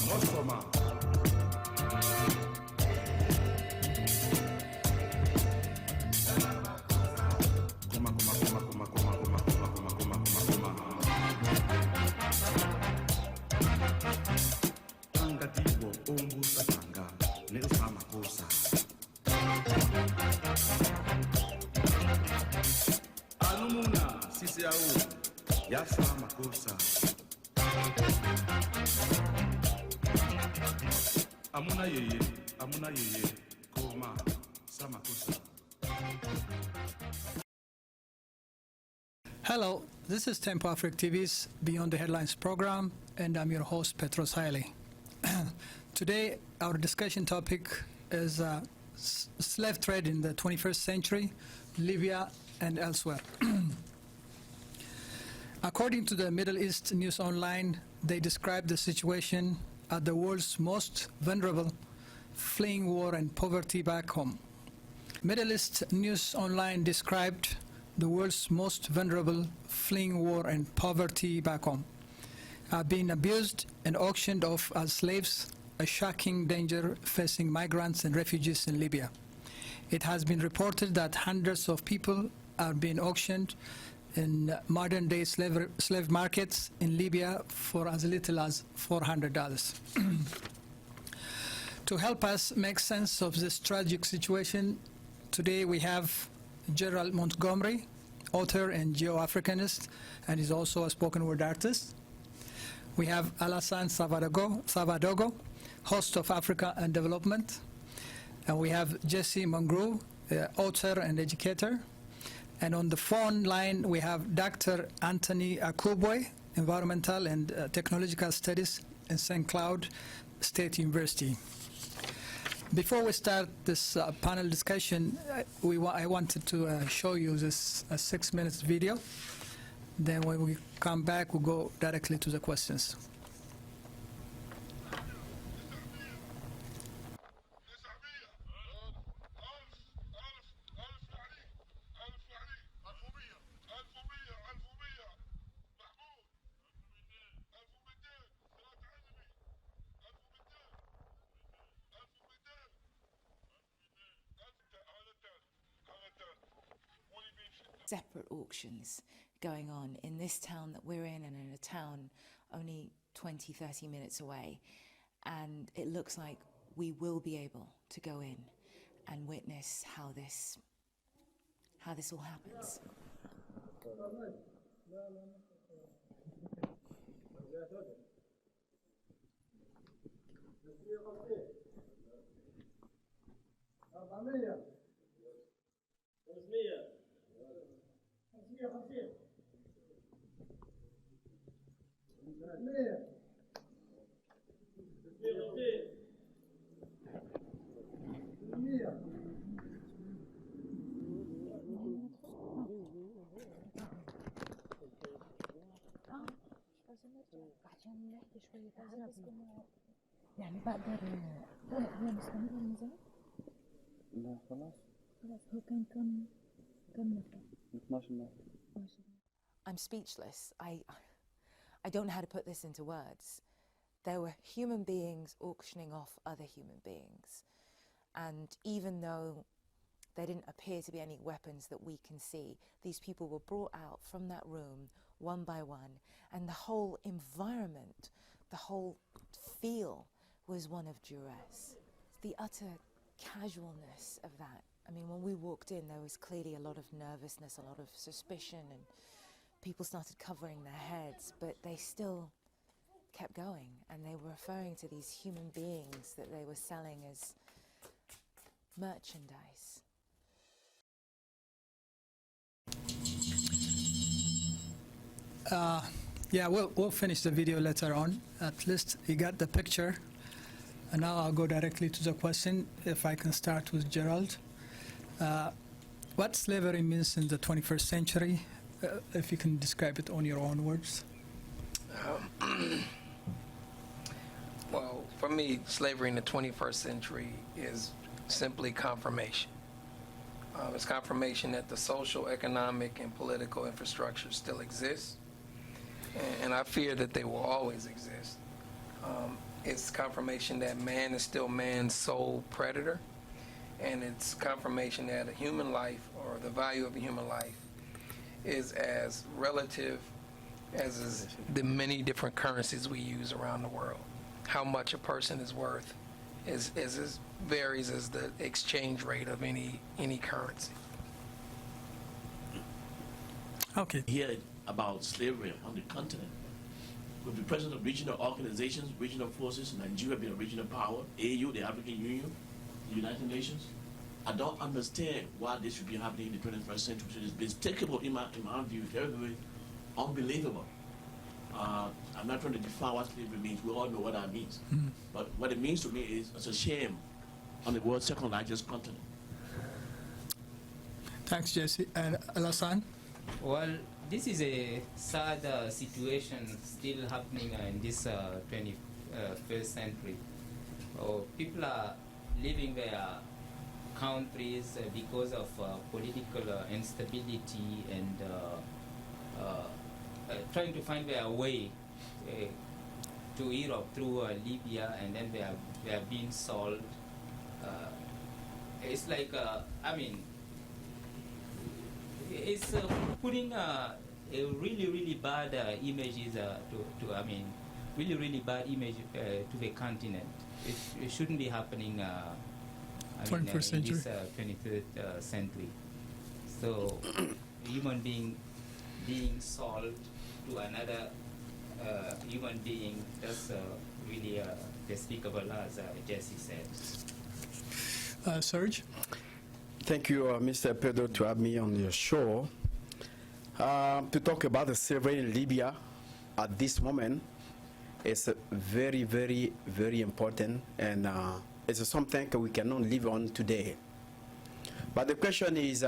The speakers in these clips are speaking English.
Mosoma. Tangativo umbu satanga neusama kosa. Anumuna sisi au yasama kosa. Amuna yeye, koma, samakosa. Hello, this is Tempo Afric TV's Beyond the Headlines program, and I'm your host, Petros Haile. Today, our discussion topic is slave trade in the 21st century, Libya and elsewhere. According to the Middle East News Online, they describe the situation at the world's most vulnerable, fleeing war and poverty back home. Middle East News Online described the world's most vulnerable, fleeing war and poverty back home, being abused and auctioned off as slaves, a shocking danger facing migrants and refugees in Libya. It has been reported that hundreds of people are being auctioned in modern-day slave markets in Libya for as little as $400. To help us make sense of this tragic situation, today we have Gerald Montgomery, author and Geo-Africanist, and is also a spoken word artist. We have Alassane Savadogo, host of Africa and Development. And we have Jesse Mungru, author and educator. And on the phone line, we have Dr. Anthony Akubwe, Environmental and Technological Studies in St. Cloud State University. Before we start this panel discussion, I wanted to show you this 6 minutes video. Then when we come back, we'll go directly to the questions. Separate auctions going on in this town that we're in and in a town only 20-30 minutes away, and it looks like we will be able to go in and witness how this all happens. يعني بقدر هو مستمر من زمان؟ لا خلاص هو كان كم نفر؟ 12 نفر. I'm speechless. I don't know how to put this into words. There were human beings auctioning off other human beings. And even though there didn't appear to be any weapons that we can see, these people were brought out from that room one by one, and the whole environment, the whole feel was one of duress. The utter casualness of that. I mean, when we walked in, there was clearly a lot of nervousness, a lot of suspicion, and people started covering their heads, but they still kept going, and they were referring to these human beings that they were selling as merchandise. Yeah, we'll finish the video later on. At least you got the picture. And now I'll go directly to the question, if I can start with Gerald. What slavery means in the 21st century, if you can describe it on your own words. Well, for me, slavery in the 21st century is simply confirmation. It's confirmation that the social, economic, and political infrastructure still exists, and I fear that they will always exist. It's confirmation that man is still man's sole predator, and it's confirmation that a human life, or the value of a human life, is as relative as is the many different currencies we use around the world. How much a person is worth varies as the exchange rate of any currency. Okay. Hear about slavery on the continent. With the presence of regional organizations, regional forces, Nigeria being a regional power, AU, the African Union, the United Nations, I don't understand why this should be happening in the 21st century. It's despicable in my view, very, very unbelievable. I'm not trying to define what slavery means. We all know what that means. Mm. But what it means to me is it's a shame on the world's second largest continent. Thanks, Jesse. And Alassane? Well, this is a sad situation still happening in this 21st century. People are leaving their countries because of political instability and trying to find their way to Europe through Libya, and then they are being sold. It's like, it's putting a really bad images really bad image to the continent. It shouldn't be happening 21st century. In this 23rd century. So human being sold to another human being, that's really despicable, as Jesse said. Serge? Thank you, Mr. Pedro, to have me on your show. To talk about the slavery in Libya at this moment is very, very, very important, and it's something we cannot live on today. But the question is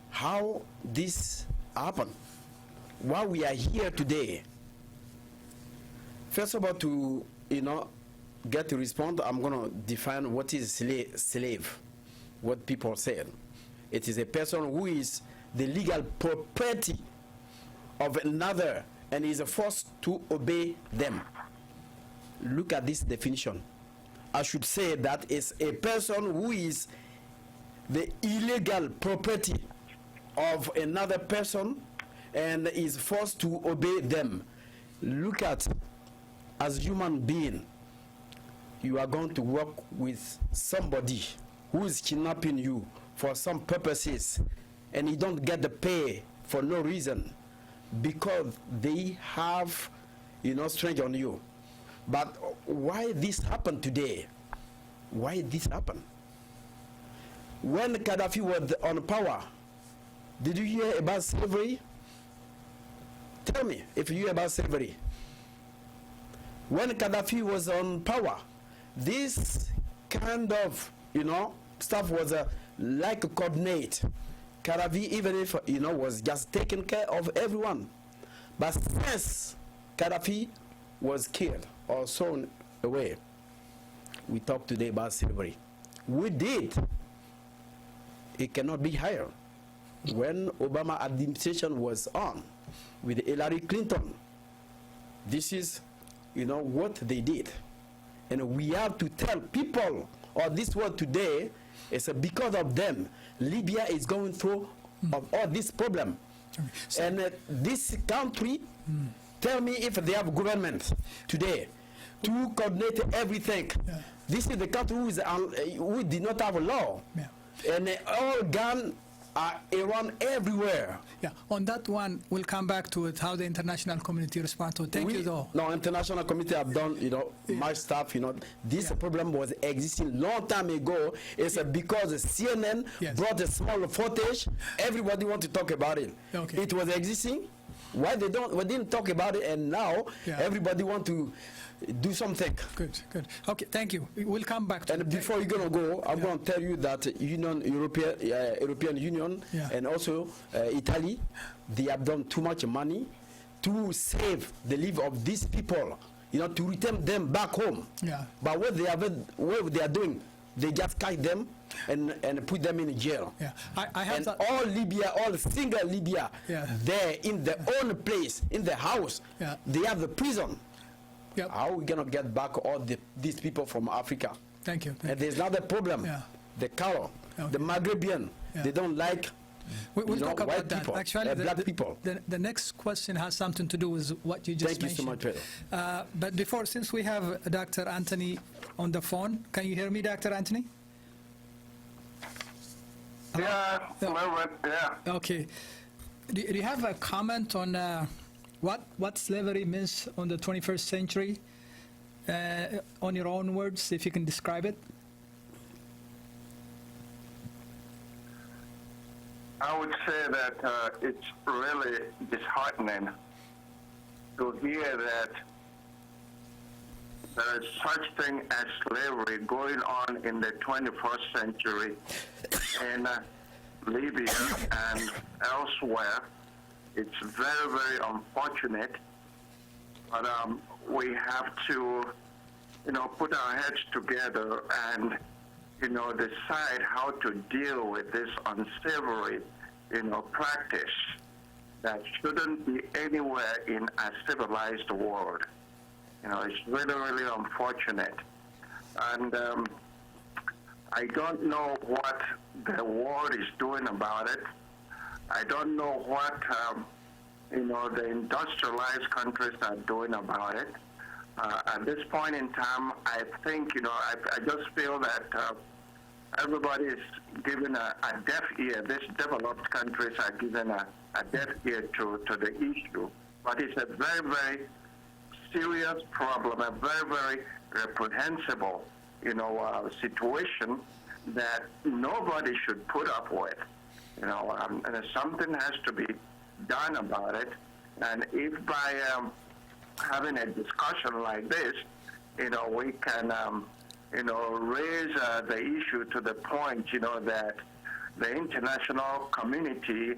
how this happened, why we are here today. First of all, to get to respond, I'm going to define what is slave. What people said. It is a person who is the legal property of another and is forced to obey them. Look at this definition. I should say that it's a person who is the illegal property of another person and is forced to obey them. Look at, as human being, you are going to work with somebody who is kidnapping you for some purposes, and you don't get the pay for no reason because they have strength on you. But why this happened today? Why this happened? When Gaddafi was on power, did you hear about slavery? Tell me if you hear about slavery. When Gaddafi was on power, this kind of stuff was like a coordinate. Gaddafi, even if was just taking care of everyone, but since Gaddafi was killed or thrown away, we talk today about slavery. We did. It cannot be higher. When Obama administration was on with Hillary Clinton, this is what they did, and we have to tell people of this world today, it's because of them Libya is going through of all this problem. So, and this country, tell me if they have government today to coordinate everything. Yeah. This is the country who did not have a law. Yeah. And all guns are around everywhere. Yeah, on that one, we'll come back to it, how the international community responds to it. Thank you, though. No, international community have done, my stuff, This problem was existing long time ago. It's because CNN brought a small footage. Everybody want to talk about it. Okay. It was existing Why we didn't talk about it, and now everybody want to do something. Good. Okay, thank you. We'll come back to And before you're gonna go, I'm gonna tell you that European Union and also Italy, they have done too much money to save the life of these people, to return them back home. Yeah. But what they are doing, they just catch them and put them in jail. Yeah. I have and that. all Libya, all single Libya, there in their own place, in the house, they have the prison. Yep. How are we gonna get back all these people from Africa? Thank you. And there's another problem. The color, the Maghrebian, they don't like we'll talk about white that. people, Actually, black people. The next question has something to do with what you just mentioned. Thank you so much, Pedro. But before, since we have Dr. Anthony on the phone, can you hear me, Dr. Anthony? Yeah, yeah. Okay. Do you have a comment on what slavery means on the 21st century? On your own words, if you can describe it. I would say that it's really disheartening to hear that there is such thing as slavery going on in the 21st century in Libya and elsewhere. It's very, very unfortunate, but we have to, put our heads together and, decide how to deal with this unsavory, practice that shouldn't be anywhere in a civilized world. It's really, really unfortunate. And I don't know what the world is doing about it. I don't know what, the industrialized countries are doing about it. At this point in time, I think, I just feel that everybody is giving a deaf ear. These developed countries are giving a deaf ear to the issue. But it's a very, very serious problem, a very, very reprehensible, situation that nobody should put up with. And something has to be done about it. And if by having a discussion like this, we can, raise the issue to the point, that the international community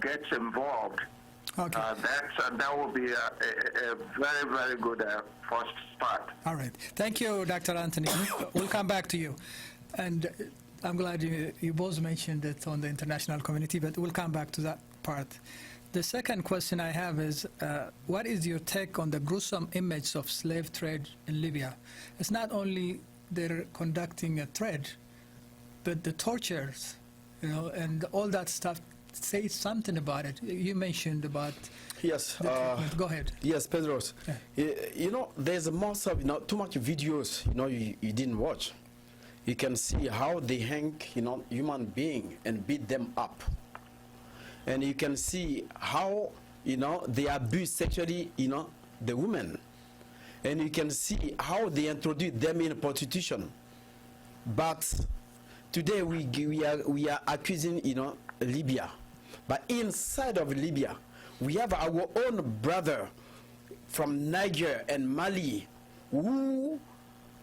gets involved. Okay. That will be a very, very good first start. All right. Thank you, Dr. Anthony. We'll come back to you. And I'm glad you both mentioned it on the international community, but we'll come back to that part. The second question I have is, what is your take on the gruesome image of slave trade in Libya? It's not only they're conducting a trade, but the tortures, and all that stuff. Say something about it. You mentioned about yes. Go ahead. Yes, Pedros. Yeah. There's most of too much videos. You didn't watch. You can see how they hang human being and beat them up, and you can see how they abuse sexually the women, and you can see how they introduce them in prostitution. But today we are accusing Libya. But inside of Libya, we have our own brother from Niger and Mali who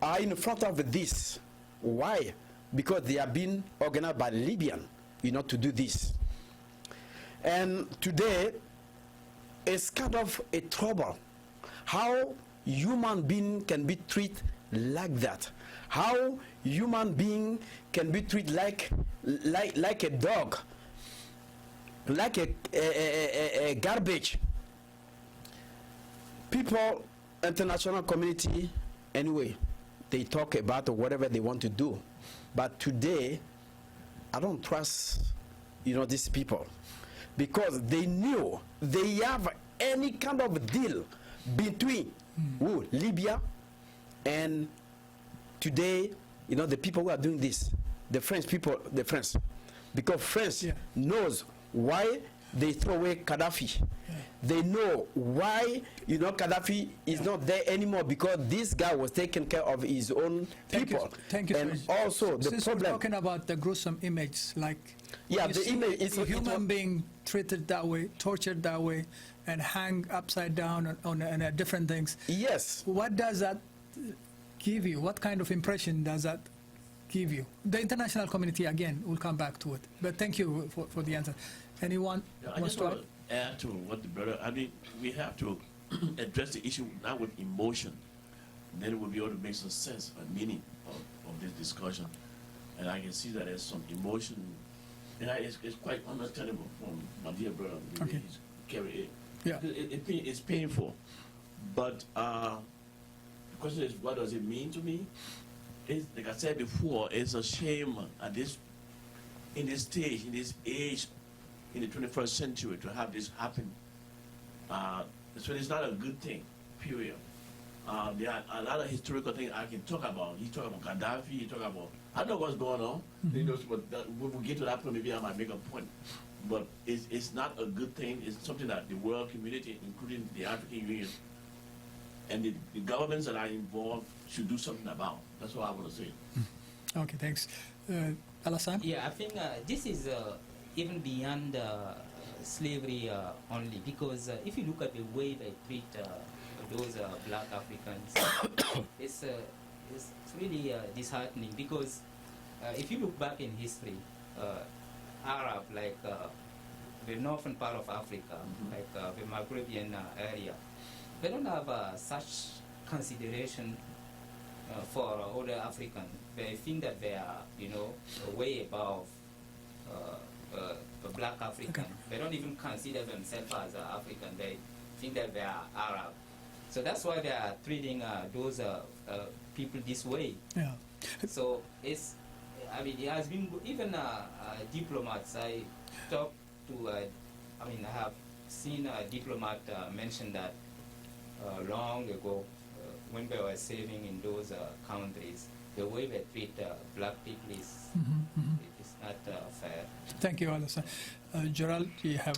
are in front of this. Why? Because they have been organized by Libyan, to do this. And today, it's kind of a trouble. How human being can be treated like that? How human being can be treated like a dog? Like a garbage. People, international community, anyway, they talk about whatever they want to do. But today, I don't trust, these people, because they knew they have any kind of deal between Libya and today, the people who are doing this, the French people, because France knows why they throw away Gaddafi. They know why, Gaddafi is not there anymore, because this guy was taking care of his own people. Thank you. And also the Since problem. we're talking about the gruesome image, like The image is a human being treated that way, tortured that way, and hang upside down on different things. Yes. What does that give you? What kind of impression does that give you? The international community, again, will come back to it. But thank you for the answer. Anyone I wants just to want add? to add to what the brother, we have to address the issue not with emotion. Then we'll be able to make some sense and meaning of this discussion. And I can see that there's some emotion. And it's quite understandable from my dear brother. The way he's carried it. Yeah. It's painful. But the question is, what does it mean to me? It's, like I said before, it's a shame in this stage, in this age, in the 21st century, to have this happen. So it's not a good thing, period. There are a lot of historical things I can talk about. He talk about Gaddafi, he talk about, I don't know what's going on. But when we get to that point, maybe I might make a point. But it's not a good thing. It's something that the world community, including the African Union, and the governments that are involved should do something about. That's what I want to say. Okay, thanks. Alassane? Yeah, I think this is even beyond slavery only, because if you look at the way they treat those black Africans, it's really disheartening, because if you look back in history, Arab, like the northern part of Africa, like the Maghrebian area, they don't have such consideration for other Africans. They think that they are, way above the black African. They don't even consider themselves as African. They think that they are Arab. So that's why they are treating those people this way. Yeah. So it has been, even diplomats, I talked to, I have seen a diplomat mention that long ago, when they were saving in those countries, the way they treat black people is not fair. Thank you, Alassane. Gerald, do you have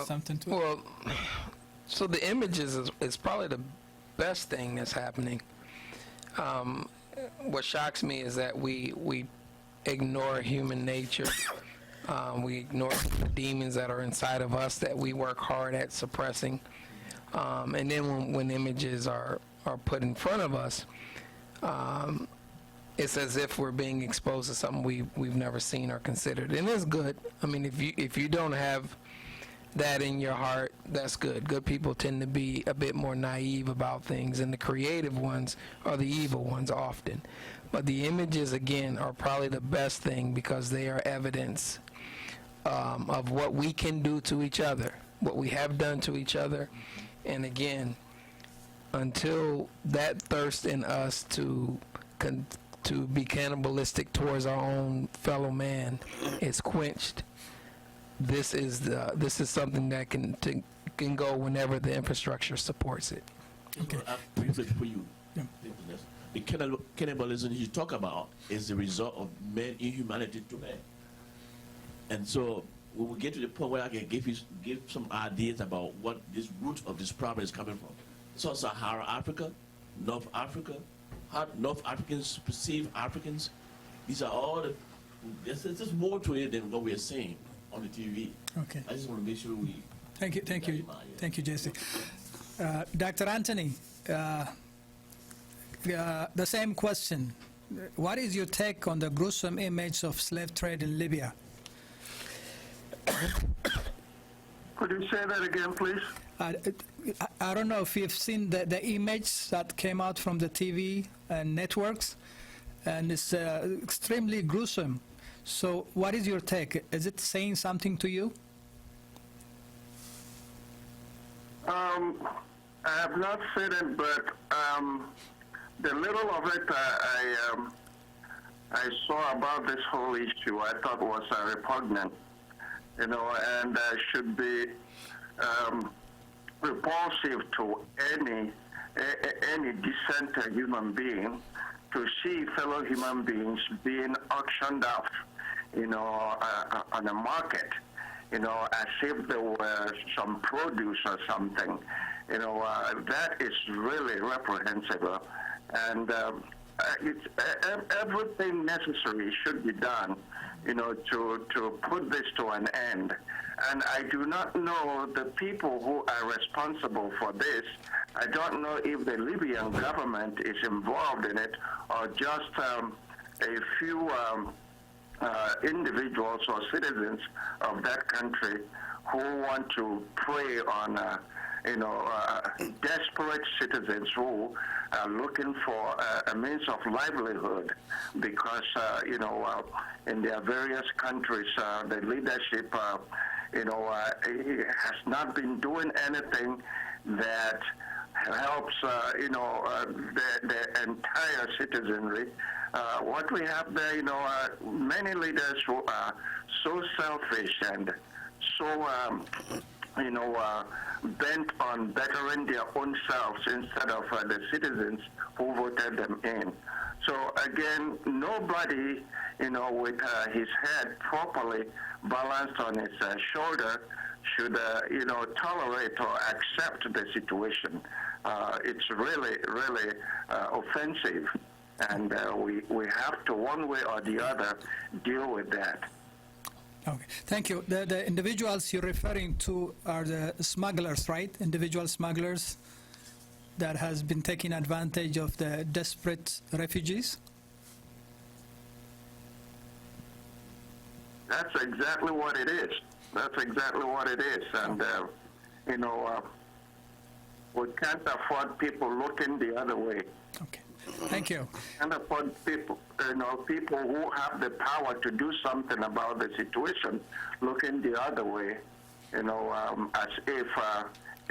something to add? Well, so the images is probably the best thing that's happening. What shocks me is that we ignore human nature. We ignore the demons that are inside of us that we work hard at suppressing. And then when images are put in front of us, it's as if we're being exposed to something we've never seen or considered. And it's good. I mean, if you don't have that in your heart, that's good. Good people tend to be a bit more naive about things, and the creative ones are the evil ones often. But the images, again, are probably the best thing, because they are evidence of what we can do to each other, what we have done to each other. And again, until that thirst in us to be cannibalistic towards our own fellow man is quenched, this is something that can go whenever the infrastructure supports it. Okay. For you. Yeah. The cannibalism you talk about is the result of man inhumanity to man. And so when we get to the point where I can give some ideas about what this root of this problem is coming from. So Sahara Africa, North Africa, how North Africans perceive Africans, these are all there's just more to it than what we're saying on the TV. Okay. I just want to make sure we... Thank you, Jesse. Dr. Anthony, the same question. What is your take on the gruesome image of slave trade in Libya? Could you say that again, please? I don't know if you've seen the image that came out from the TV and networks, and it's extremely gruesome. So what is your take? Is it saying something to you? I have not seen it, but the little of it I saw about this whole issue I thought was repugnant, and should be repulsive to any decent human being to see fellow human beings being auctioned off, on a market, as if they were some produce or something. That is really reprehensible. And everything necessary should be done, to put this to an end. And I do not know the people who are responsible for this. I don't know if the Libyan government is involved in it or just a few individuals or citizens of that country who want to prey on desperate citizens who are looking for a means of livelihood because, in their various countries, the leadership, has not been doing anything that helps, the entire citizenry. What we have there, many leaders who are so selfish and so, bent on bettering their own selves instead of the citizens who voted them in. So again, nobody, with his head properly balanced on his shoulder should, tolerate or accept the situation. It's really, really offensive, and we have to, one way or the other, deal with that. Okay, thank you. The individuals you're referring to are the smugglers, right? Individual smugglers that has been taking advantage of the desperate refugees? That's exactly what it is. That's exactly what it is. And, we can't afford people looking the other way. Okay, thank you. And afford people, people who have the power to do something about the situation looking the other way, as if,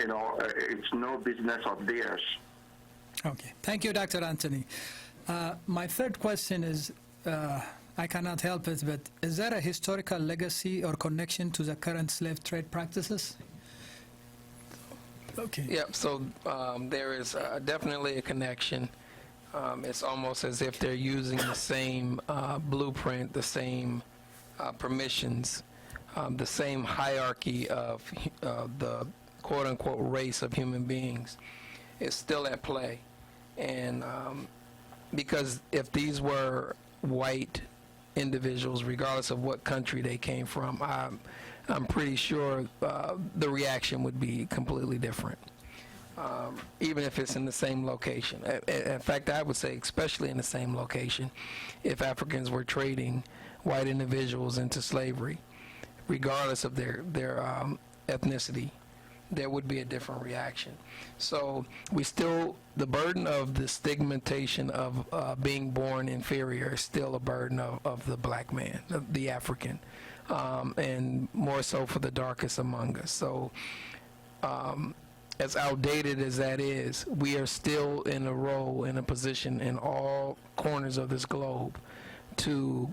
it's no business of theirs. Okay, thank you, Dr. Anthony. My third question is, I cannot help it, but is there a historical legacy or connection to the current slave trade practices? Okay. Yep, so there is definitely a connection. It's almost as if they're using the same blueprint, the same permissions, the same hierarchy of the quote-unquote race of human beings is still at play. And because if these were white individuals, regardless of what country they came from, I'm pretty sure the reaction would be completely different, even if it's in the same location. In fact, I would say especially in the same location, if Africans were trading white individuals into slavery, regardless of their ethnicity, there would be a different reaction. So the burden of the stigmatization of being born inferior is still a burden of the black man, the African, and more so for the darkest among us. So as outdated as that is, we are still in a position in all corners of this globe to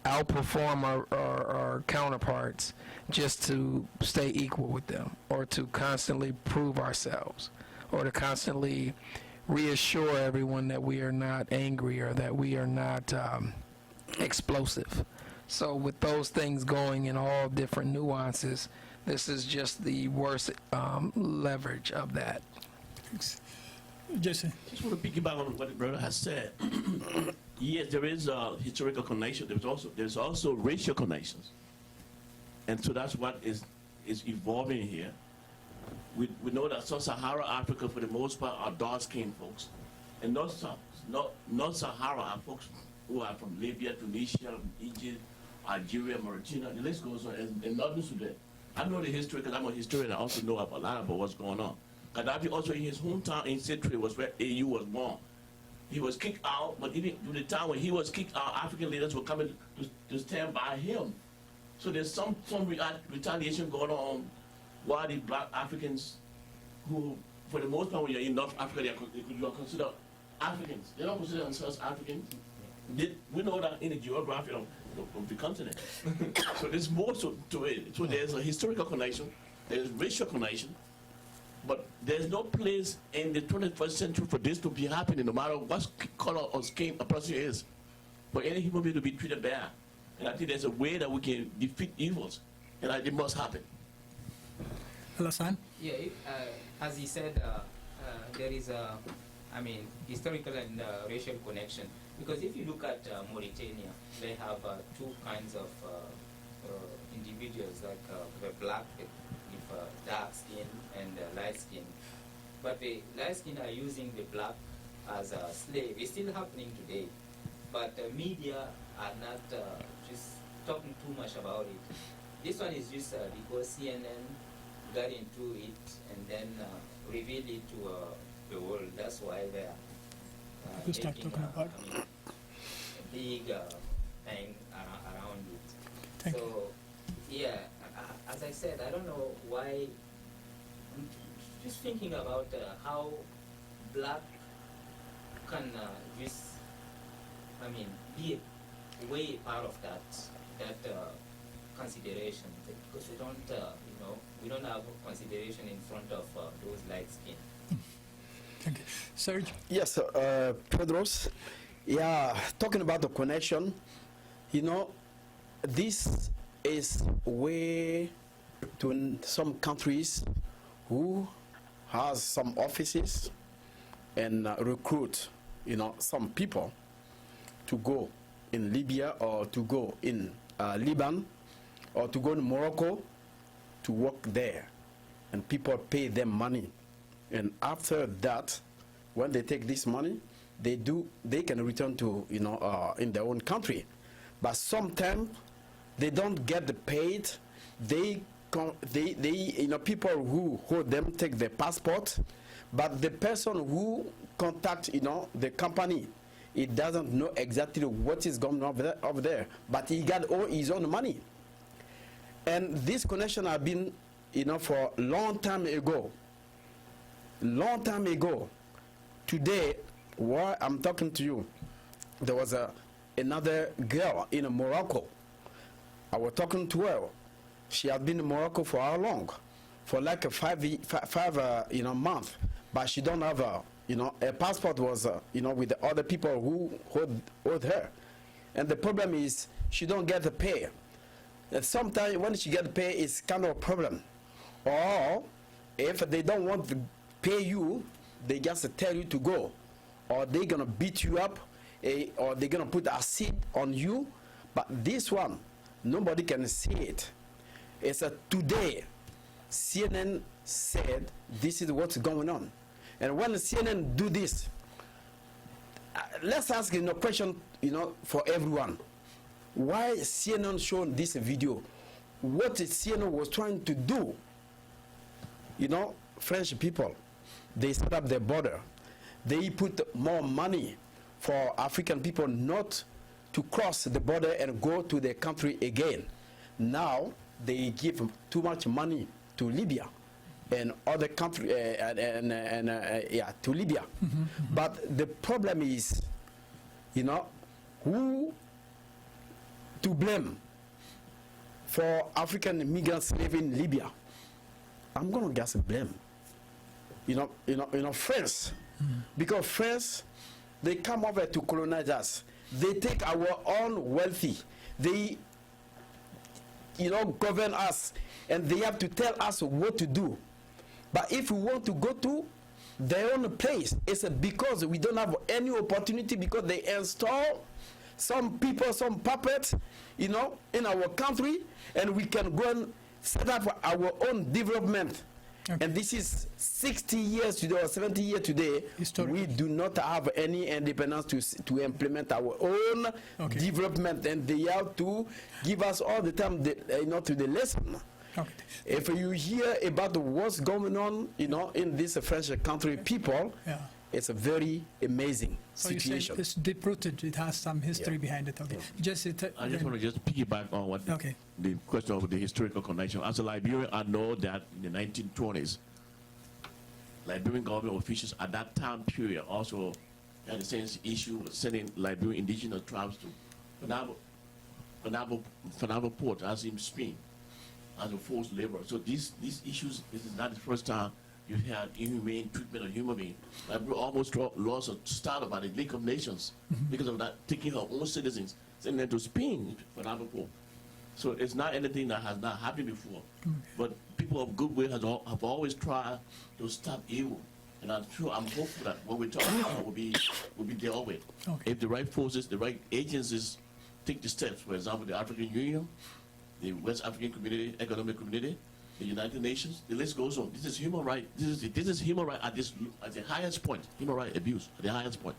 outperform our counterparts just to stay equal with them, or to constantly prove ourselves, or to constantly reassure everyone that we are not angry or that we are not explosive. So with those things going in all different nuances, this is just the worst leverage of that. Thanks. Jesse. Just want to piggyback on what the brother has said. Yes, there is a historical connection. There's also racial connections, and so that's what is evolving here. We know that Sub-Saharan Africa, for the most part, are dark-skinned folks, and North-Sahara are folks who are from Libya, Tunisia, Egypt, Algeria, Mauritania. The list goes on, and Northern Sudan. I know the history because I'm a historian. I also know a lot about what's going on. Gaddafi also in his hometown in Sitri was where AU was born. He was kicked out, but even to the time when he was kicked out, African leaders were coming to stand by him. So there's some retaliation going on while the black Africans, who for the most part when you're in North Africa, you are considered Africans. They don't consider themselves Africans. We know that in the geography of the continent. So there's more to it. So there's a historical connection, there's racial connection, but there's no place in the 21st century for this to be happening, no matter what color or skin a person is, for any human being to be treated bad. And I think there's a way that we can defeat evils. And it must happen. Alassane? Yeah, as he said, there is a, I mean, historical and racial connection. Because if you look at Mauritania, they have two kinds of individuals, like the black with dark skin and light skin. But the light skin are using the black as a slave. It's still happening today. But media are not just talking too much about it. This one is just because CNN got into it and then revealed it to the world. That's why they're We start making talking about a big thing around it. Thank so, you. yeah, as I said, I don't know why. I'm just thinking about how black can just, I mean, be a way part of that consideration, because we don't, you know, we don't have consideration in front of those light skin. Thank you. Serge? Yes, Pedros. Yeah, talking about the connection, you know, this is way to some countries who has some offices and recruit, you know, some people to go in Libya or to go in Lebanon or to go to Morocco to work there, and people pay them money, and after that, when they take this money, they can return to, you know, in their own country, but sometimes they don't get the paid. They you know, people who hold them take their passport, but the person who contact, you know, the company, he doesn't know exactly what is going on over there, but he got all his own money. And this connection have been, you know, for a long time ago. Today, while I'm talking to you, there was another girl in Morocco. I was talking to her. She had been in Morocco for how long? For like a five you know, month. But she don't have a, you know, a passport was, you know, with the other people who hold her. And the problem is she don't get the pay. And sometimes when she get the pay, it's kind of a problem. Or if they don't want to pay you, they just tell you to go. Or they're gonna beat you up, or they're gonna put acid on you. But this one, nobody can see it. It's today, CNN said this is what's going on. And when CNN do this, let's ask, you know, question, you know, for everyone. Why CNN showing this video? What CNN was trying to do? You know, French people, they set up their border. They put more money for African people not to cross the border and go to their country again. Now they give too much money to Libya and other country, yeah, to Libya. But the problem is, you know, who to blame for African migrant slavery in Libya? I'm gonna just blame, you know, France, because France, they come over to colonize us. They take our own wealthy. They, you know, govern us, and they have to tell us what to do. But if we want to go to their own place, it's because we don't have any opportunity, because they install some people, some puppets, you know, in our country, and we can go and set up our own development. Okay. And this is 60 years today or 70 years today. We do not have any independence to implement our own development, and they have to give us all the time, you know, to the lesson. Okay. If you hear about what's going on, you know, in this French country, people, it's a very amazing situation. You say it's deep-rooted, it has some history behind it. Okay. I just want to just piggyback on what the question of the historical connection. As a Liberian, I know that in the 1920s, Liberian government officials at that time period also had the same issue with sending Liberian indigenous tribes to Fanabo Port, as in Spain, as a forced labor. So these issues, this is not the first time you had inhumane treatment of human beings. Liberia almost lost a start by the League of Nations because of that, taking her own citizens, sending them to Spain for Fanabo Port. So it's not anything that has not happened before. But people of goodwill have always tried to stop evil. And I'm hopeful that what we're talking about will be dealt with. Okay. If the right forces, the right agencies take the steps, for example, the African Union, the West African Community, Economic Community, the United Nations, the list goes on. This is human right. This is human right at the highest point. Human right abuse at the highest point.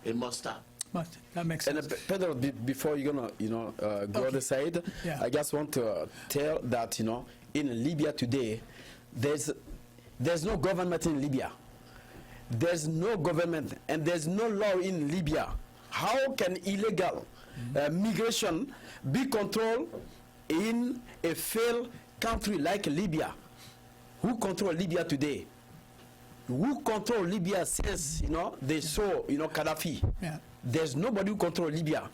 It must stop. But that makes sense. And Pedro, before you're gonna, go other side, Yeah. I just want to tell that, in Libya today, there's no government in Libya. There's no government and there's no law in Libya. How can illegal migration be controlled in a failed country like Libya? Who control Libya today? Who control Libya since they saw Gaddafi? Yeah. There's nobody who control Libya,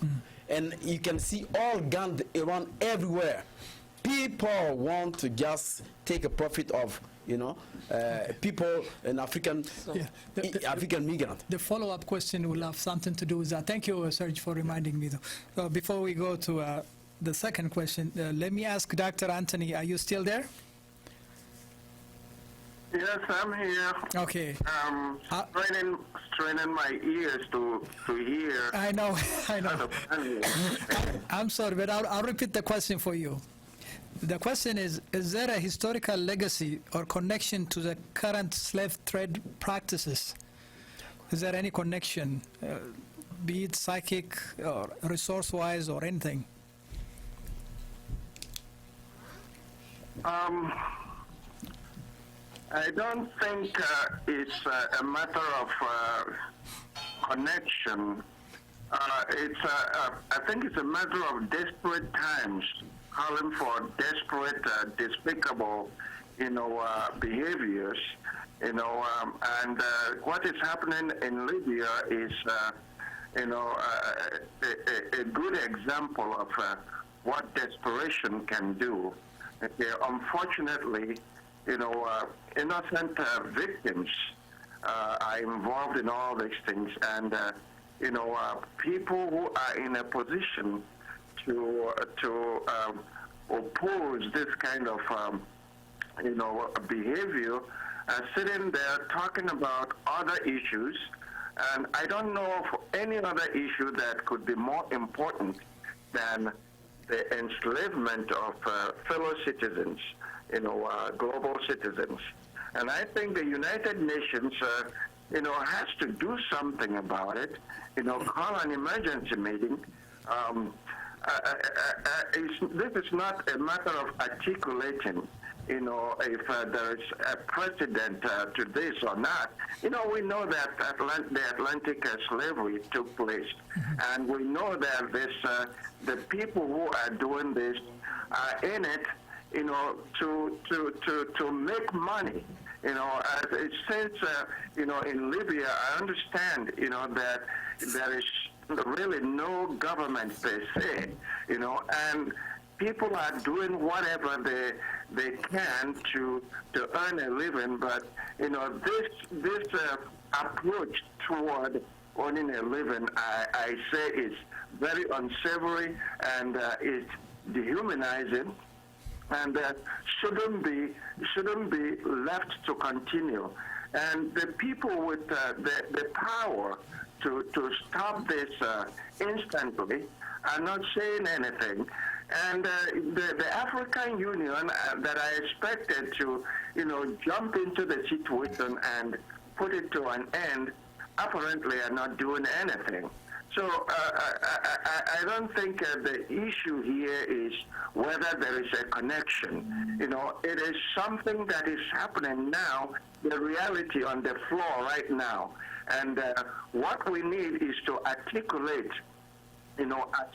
and you can see all guns around everywhere. People want to just take a profit of people and African African migrant. The follow-up question will have something to do with that. Thank you, Serge, for reminding me, though. Before we go to the second question, let me ask Dr. Anthony, are you still there? Yes, I'm here. Okay. Straining my ears to hear. I know. I'm sorry, but I'll repeat the question for you. The question is there a historical legacy or connection to the current slave trade practices? Is there any connection, be it psychic or resource-wise or anything? I don't think it's a matter of connection. I think it's a matter of desperate times, calling for desperate, despicable, behaviors. And what is happening in Libya is, a good example of what desperation can do. Unfortunately, innocent victims are involved in all these things, and people who are in a position to oppose this kind of behavior are sitting there talking about other issues, and I don't know of any other issue that could be more important than the enslavement of fellow citizens, global citizens. And I think the United Nations, has to do something about it, call an emergency meeting. This is not a matter of articulating, if there is a precedent to this or not. We know that the Atlantic slavery took place, and we know that the people who are doing this are in it, to make money. Since in Libya, I understand, that there is really no government per se, and people are doing whatever they can to earn a living, but this approach toward earning a living, I say, is very unsavory and it's dehumanizing, and shouldn't be left to continue. And the people with the power to stop this instantly are not saying anything. And the African Union that I expected to, jump into the situation and put it to an end, apparently are not doing anything. So I don't think the issue here is whether there is a connection. It is something that is happening now, the reality on the floor right now. And what we need is to articulate, a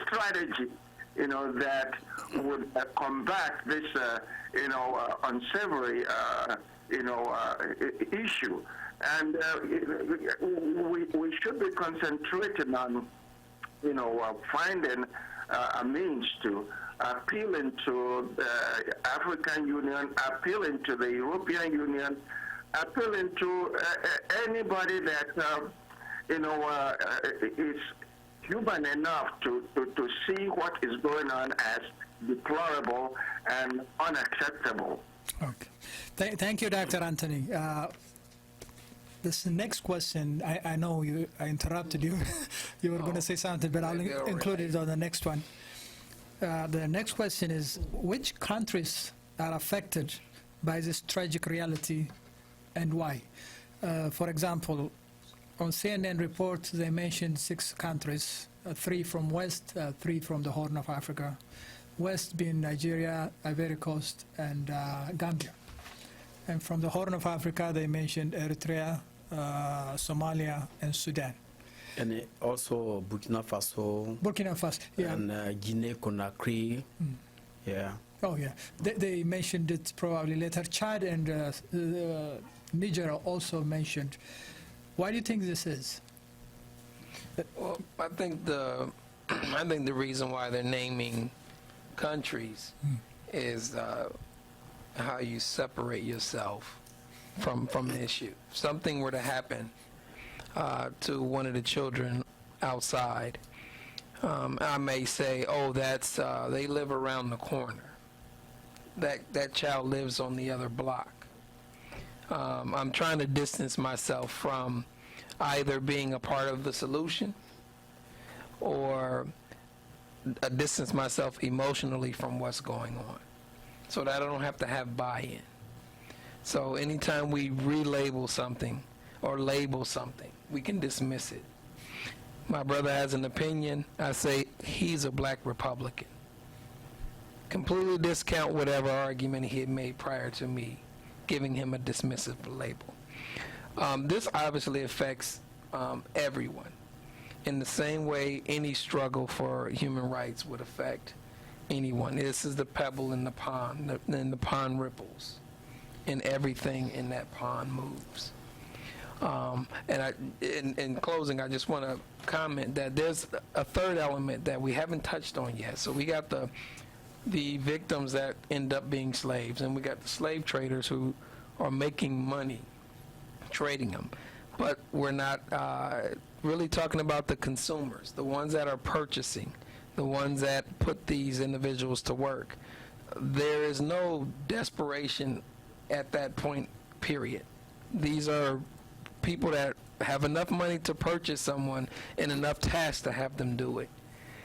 strategy, that would combat this, unsavory, issue. And we should be concentrating on, finding a means to appealing to the African Union, appealing to the European Union, appealing to anybody that, is human enough to see what is going on as deplorable and unacceptable. Okay. Thank you, Dr. Anthony. This next question, I know I interrupted you. You were going to say something, but I'll include it on the next one. The next question is, which countries are affected by this tragic reality and why? For example, on CNN report, they mentioned 6 countries, 3 from West, 3 from the Horn of Africa. West being Nigeria, Ivory Coast, and Gambia. And from the Horn of Africa, they mentioned Eritrea, Somalia, and Sudan. And also Burkina Faso. Burkina Faso, yeah. And Guinea-Conakry, yeah. Oh, yeah. They mentioned it probably later. Chad and Niger also mentioned. Why do you think this is? Well, I think the reason why they're naming countries is how you separate yourself from the issue. If something were to happen to one of the children outside, I may say, oh, that's they live around the corner. That child lives on the other block. I'm trying to distance myself from either being a part of the solution or distance myself emotionally from what's going on so that I don't have to have buy-in. So anytime we relabel something or label something, we can dismiss it. My brother has an opinion, I say he's a black Republican. Completely discount whatever argument he had made prior to me giving him a dismissive label. This obviously affects everyone in the same way any struggle for human rights would affect anyone. This is the pebble in the pond, and the pond ripples, and everything in that pond moves. In closing, I just want to comment that there's a third element that we haven't touched on yet. So we got the victims that end up being slaves, and we got the slave traders who are making money trading them. But we're not really talking about the consumers, the ones that are purchasing, the ones that put these individuals to work. There is no desperation at that point, period. These are people that have enough money to purchase someone and enough tasks to have them do it.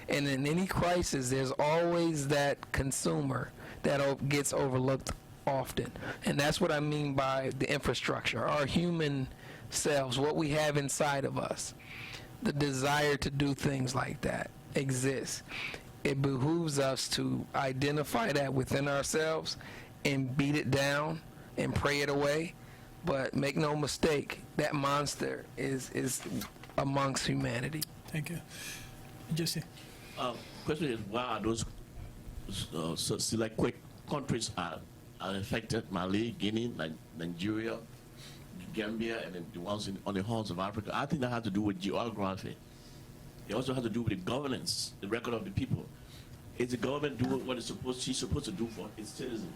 And in any crisis, there's always that consumer that gets overlooked often. And that's what I mean by the infrastructure, our human selves, what we have inside of us. The desire to do things like that exists. It behooves us to identify that within ourselves and beat it down and pray it away. But make no mistake, that monster is amongst humanity. Thank you. Jesse. Question is, why are those select quick countries are affected? Mali, Guinea, Nigeria, Gambia, and then the ones on the horns of Africa. I think that has to do with geography. It also has to do with the governance, the record of the people. Is the government doing what she's supposed to do for its citizens?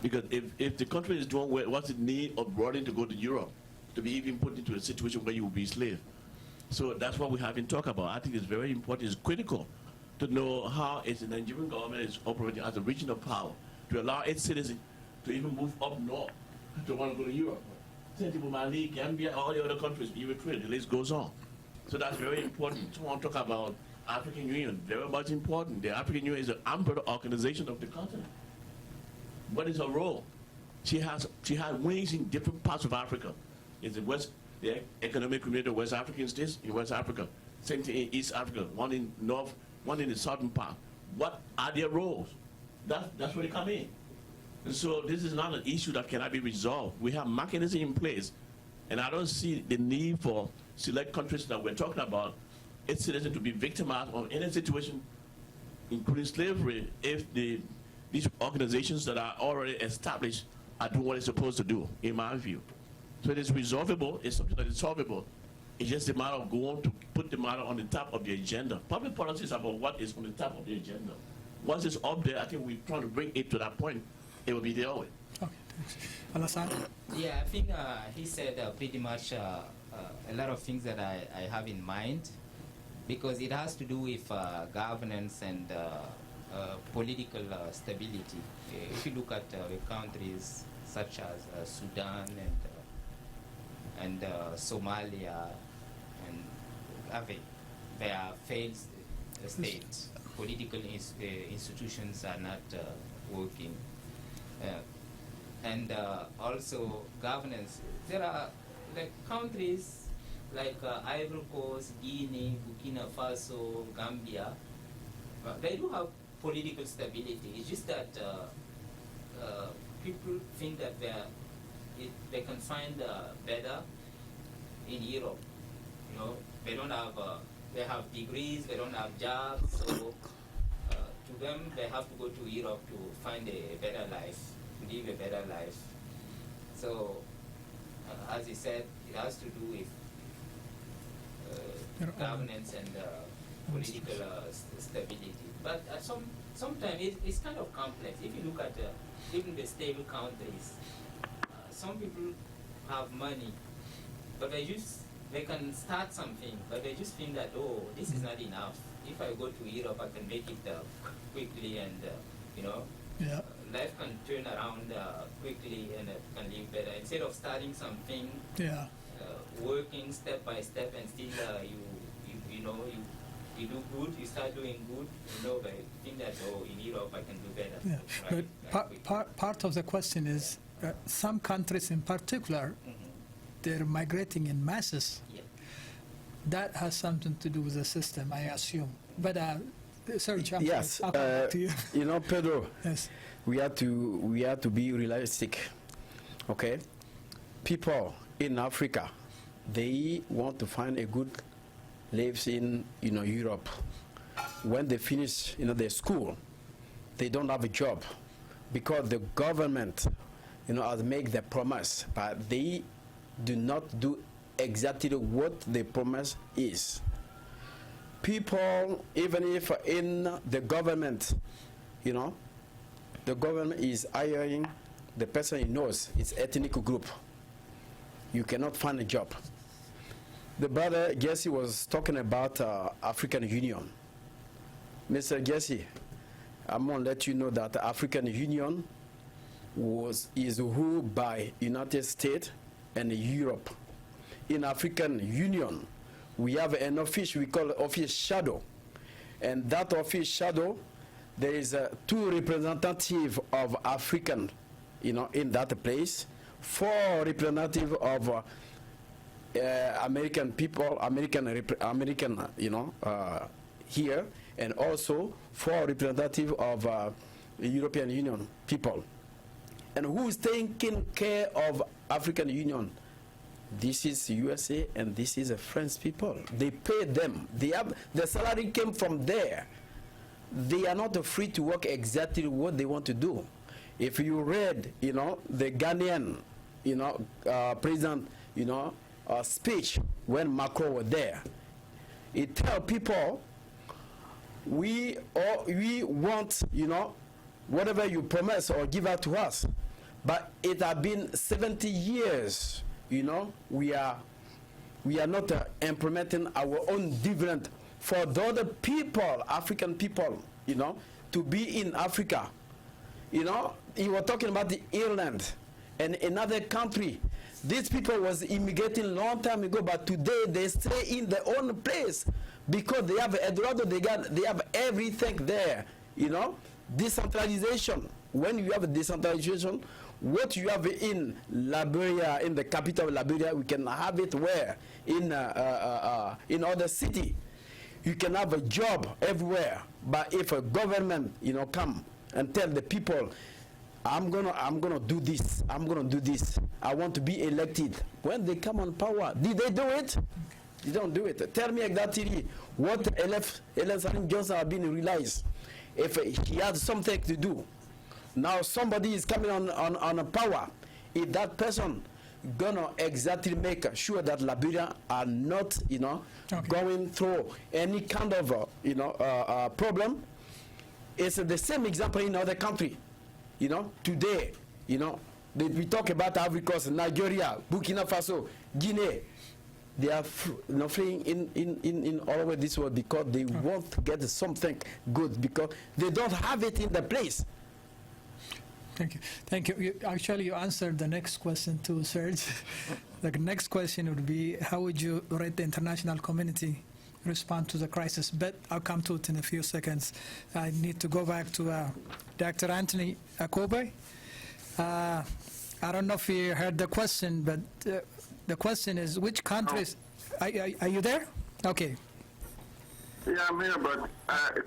Because if the country is doing what's the need of broadening to go to Europe, to be even put into a situation where you will be slave. So that's what we have been talking about. I think it's very important, it's critical to know how the Nigerian government is operating as a regional power to allow its citizens to even move up north to want to go to Europe. Same thing with Mali, Gambia, all the other countries, Eritrea, the list goes on. So that's very important. So I want to talk about African Union, very much important. The African Union is an umbrella organization of the continent. What is her role? She has wings in different parts of Africa. In the West, the economic community of West African states in West Africa. Same thing in East Africa, one in North, one in the southern part. What are their roles? That's where they come in. And so this is not an issue that cannot be resolved. We have mechanisms in place, and I don't see the need for select countries that we're talking about, its citizens to be victimized of any situation, including slavery, if these organizations that are already established are doing what they're supposed to do, in my view. So it is resolvable, it's something that is solvable. It's just a matter of going to put the matter on the top of the agenda. Public policy is about what is on the top of the agenda. Once it's up there, I think we're trying to bring it to that point. It will be dealt with. Okay, thanks. Alassane? Yeah, I think he said pretty much a lot of things that I have in mind, because it has to do with governance and political stability. If you look at the countries such as Sudan and Somalia, and they are failed states. Political institutions are not working. And also governance. There are like countries like Ivory Coast, Guinea, Burkina Faso, Gambia. They do have political stability. It's just that people think that they can find better in Europe. You know, they don't have. They have degrees. They don't have jobs. So to them, they have to go to Europe to find a better life, to live a better life. So, as he said, it has to do with governance and political stability. But sometimes it's kind of complex. If you look at even the stable countries, some people have money, but they can start something, but they just think that, oh, this is not enough. If I go to Europe, I can make it quickly, and life can turn around quickly, and can live better. Instead of starting something, working step by step, and still you do good, you start doing good, but think that, oh, in Europe I can do better. Yeah. So But part of the question is, some countries in particular, they're migrating in masses. Yeah. That has something to do with the system, I assume. But sorry, Champ, Yes, I'll come back to you. you know, Pedro, Yes. we have to be realistic, okay? People in Africa, they want to find a good lives in Europe. When they finish their school, they don't have a job because the government has made the promise, but they do not do exactly what the promise is. People, even if in the government, the government is hiring the person he knows, it's ethnic group, you cannot find a job. The brother Jesse was talking about African Union. Mr. Jesse, I'm going to let you know that the African Union is ruled by United States and Europe. In African Union, we have an office we call office shadow. And that office shadow, there is two representatives of African, in that place, 4 representatives of American people, American, here, and also 4 representatives of European Union people. And who is taking care of African Union? This is USA and this is French people. They pay them. The salary came from there. They are not free to work exactly what they want to do. If you read, the Ghanaian, president, speech when Macron was there, it tell people, we want, whatever you promise or give out to us. But it has been 70 years, we are not implementing our own dividend for the other people, African people, to be in Africa. You were talking about the Ireland and another country. These people was immigrating long time ago, but today they stay in their own place because they have Eldorado, they have everything there, Decentralization. When you have a decentralization, what you have in Liberia, in the capital of Liberia, we can have it where? In other city. You can have a job everywhere. But if a government, come and tell the people, I'm gonna do this, I want to be elected. When they come on power, did they do it? They don't do it. Tell me exactly what Ellen Johnson has been realized. If he had something to do, now somebody is coming on a power. If that person gonna exactly make sure that Liberia are not, going through any kind of, problem, it's the same example in other country. Today, we talk about Africa, Nigeria, Burkina Faso, Guinea. they are fleeing in all over this world because they want to get something good because they don't have it in the place. Thank you. Thank you. Actually, you answered the next question too, Serge. The next question would be, how would you rate the international community respond to the crisis? But I'll come to it in a few seconds. I need to go back to Dr. Anthony Akobe. I don't know if you heard the question, but the question is, which countries... Are you there? Okay. Yeah, I'm here, but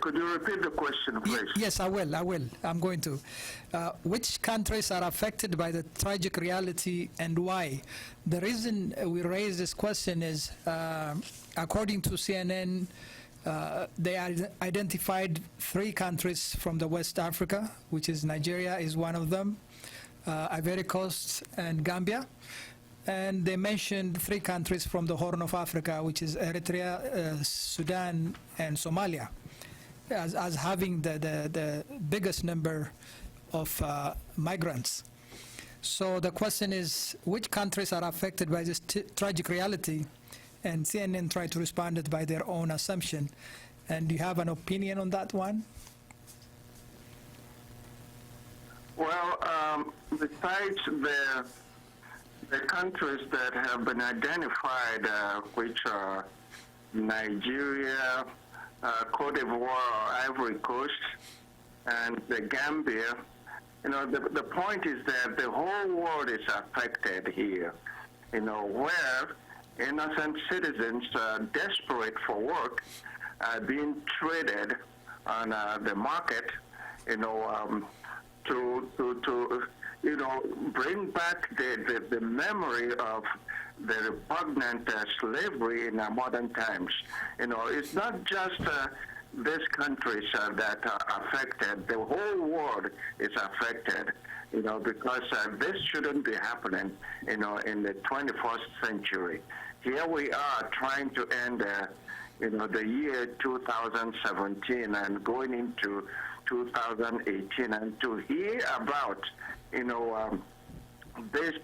could you repeat the question, please? Yes, I will. I'm going to. Which countries are affected by the tragic reality and why? The reason we raise this question is, according to CNN, they identified 3 countries from the West Africa, which is Nigeria is one of them, Ivory Coast and Gambia. And they mentioned 3 countries from the Horn of Africa, which is Eritrea, Sudan, and Somalia, as having the biggest number of migrants. So the question is, which countries are affected by this tragic reality? And CNN tried to respond it by their own assumption. And do you have an opinion on that one? Well, besides the countries that have been identified, which are Nigeria, Cote d'Ivoire, Ivory Coast, and the Gambia, the point is that the whole world is affected here, where innocent citizens desperate for work are being traded on the market, to bring back the memory of the repugnant slavery in modern times. It's not just these countries that are affected. The whole world is affected, because this shouldn't be happening, in the 21st century. Here we are trying to end, the year 2017 and going into 2018, and to hear about, this,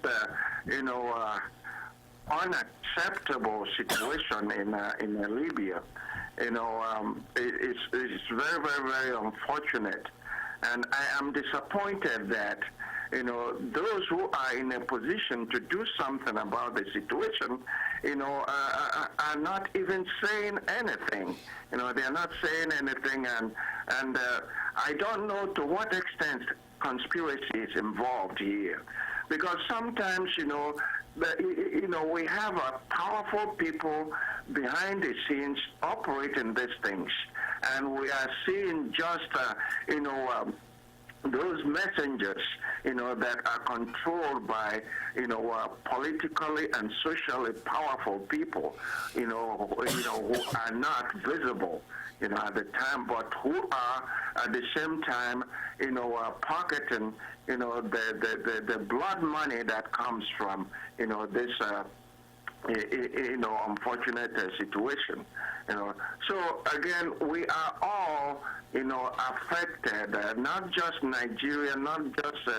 unacceptable situation in Libya, it's very, very, very unfortunate. And I am disappointed that, those who are in a position to do something about the situation, are not even saying anything. They are not saying anything, and I don't know to what extent conspiracy is involved here, because sometimes we have powerful people behind the scenes operating these things, and we are seeing just those messengers that are controlled by politically and socially powerful people who are not visible at the time, but who are at the same time pocketing the blood money that comes from this unfortunate situation. So again, we are all affected, not just Nigeria, not just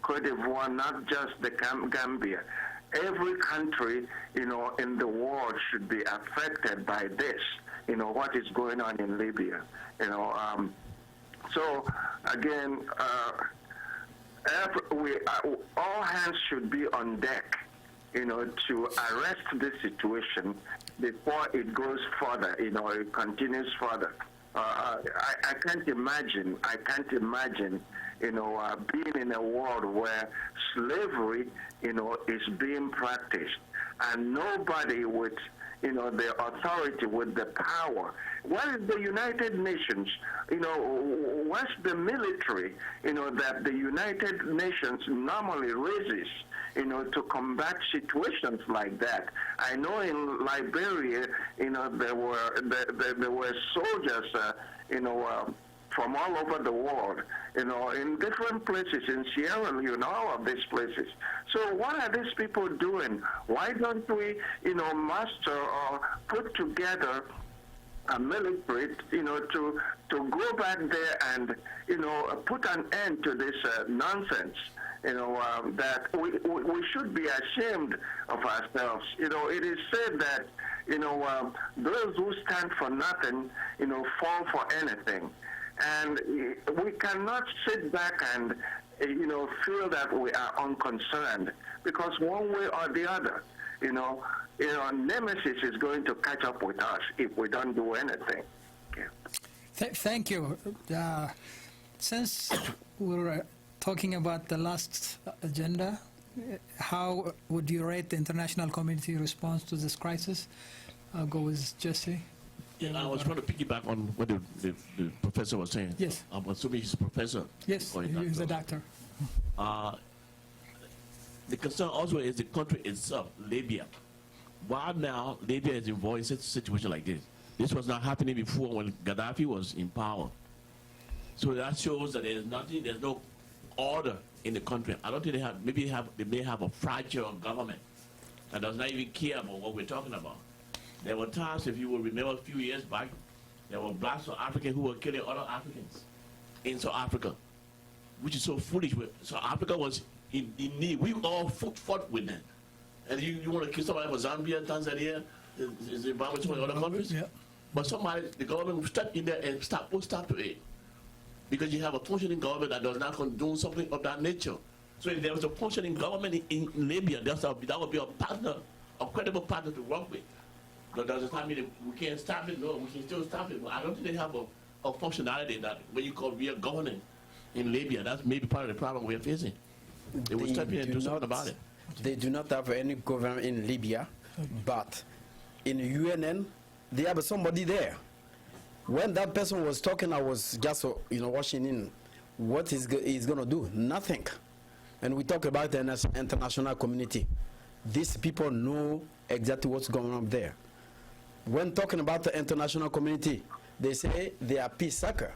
Cote d'Ivoire, not just the Gambia. Every country in the world should be affected by this, what is going on in Libya. So again, all hands should be on deck, to arrest this situation before it goes further, it continues further. I can't imagine, being in a world where slavery, is being practiced, and nobody with, the authority, with the power. What is the United Nations? What's the military, that the United Nations normally raises, to combat situations like that? I know in Liberia, there were soldiers, from all over the world, in different places, in Sierra Leone, all of these places. So what are these people doing? Why don't we, muster or put together a military, to go back there and, put an end to this nonsense, that we should be ashamed of ourselves. It is said that, those who stand for nothing, fall for anything. And we cannot sit back and, feel that we are unconcerned, because one way or the other, nemesis is going to catch up with us if we don't do anything. Yeah. Thank you. Since we're talking about the last agenda, how would you rate the international community response to this crisis? I'll go with Jesse. Yeah, I was trying to piggyback on what the professor was saying. Yes. I'm assuming he's a professor. Yes, he's a doctor. The concern also is the country itself, Libya. Why now Libya is involved in such a situation like this? This was not happening before when Gaddafi was in power. So that shows that there's no order in the country. I don't think they may have a fragile government that does not even care about what we're talking about. There were times, if you will remember a few years back, there were black South Africans who were killing other Africans in South Africa, which is so foolish. South Africa was in need. We all fought with them. And you want to kill somebody from Zambia, Tanzania, Zimbabwe, some other countries? Yeah. But the government will step in there and stop to it. Because you have a functioning government that does not condone something of that nature. So if there was a functioning government in Libya, that would be a partner, a credible partner to work with. But does it mean we can't stop it? No, we can still stop it. But I don't think they have a functionality that what you call real governing in Libya. That's maybe part of the problem we're facing. They will step in and do something about it. They do not have any government in Libya, but in UNN, they have somebody there. When that person was talking, I was just watching in. What is going to do? Nothing. And we talk about the international community. These people know exactly what's going on there. When talking about the international community, they say they are peace sucker,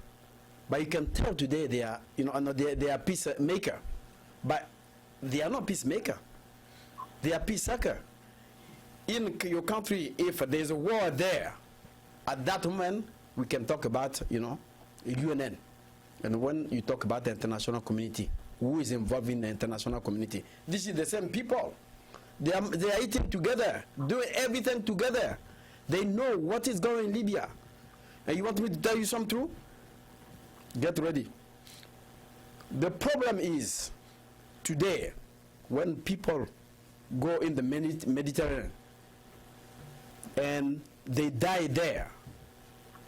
but you can tell today they are, they are peace maker, but they are not peacemaker. They are peace sucker. In your country, if there's a war there, at that moment we can talk about, UNN. And when you talk about the international community, who is involved in the international community? This is the same people. They are eating together, doing everything together. They know what is going on in Libya. And you want me to tell you some truth? Get ready. The problem is, today, when people go in the Mediterranean and they die there,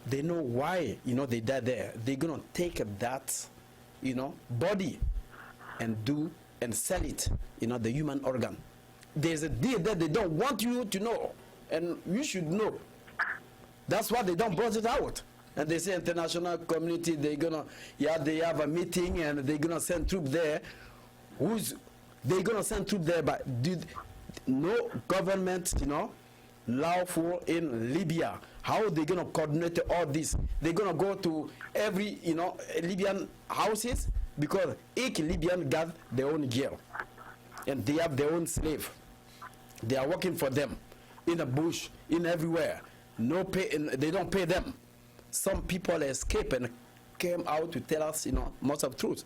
they know why, they die there. They're going to take that, body and sell it, the human organ. There's a deal that they don't want you to know, and you should know. That's why they don't brought it out. And they say international community, they have a meeting and they're gonna send troops there. They're gonna send troops there, but no government, lawful in Libya. How are they gonna coordinate all this? They're gonna go to every, Libyan houses, because each Libyan got their own jail. And they have their own slave. They are working for them in the bush, in everywhere. No pay, they don't pay them. Some people escape and came out to tell us, most of truth.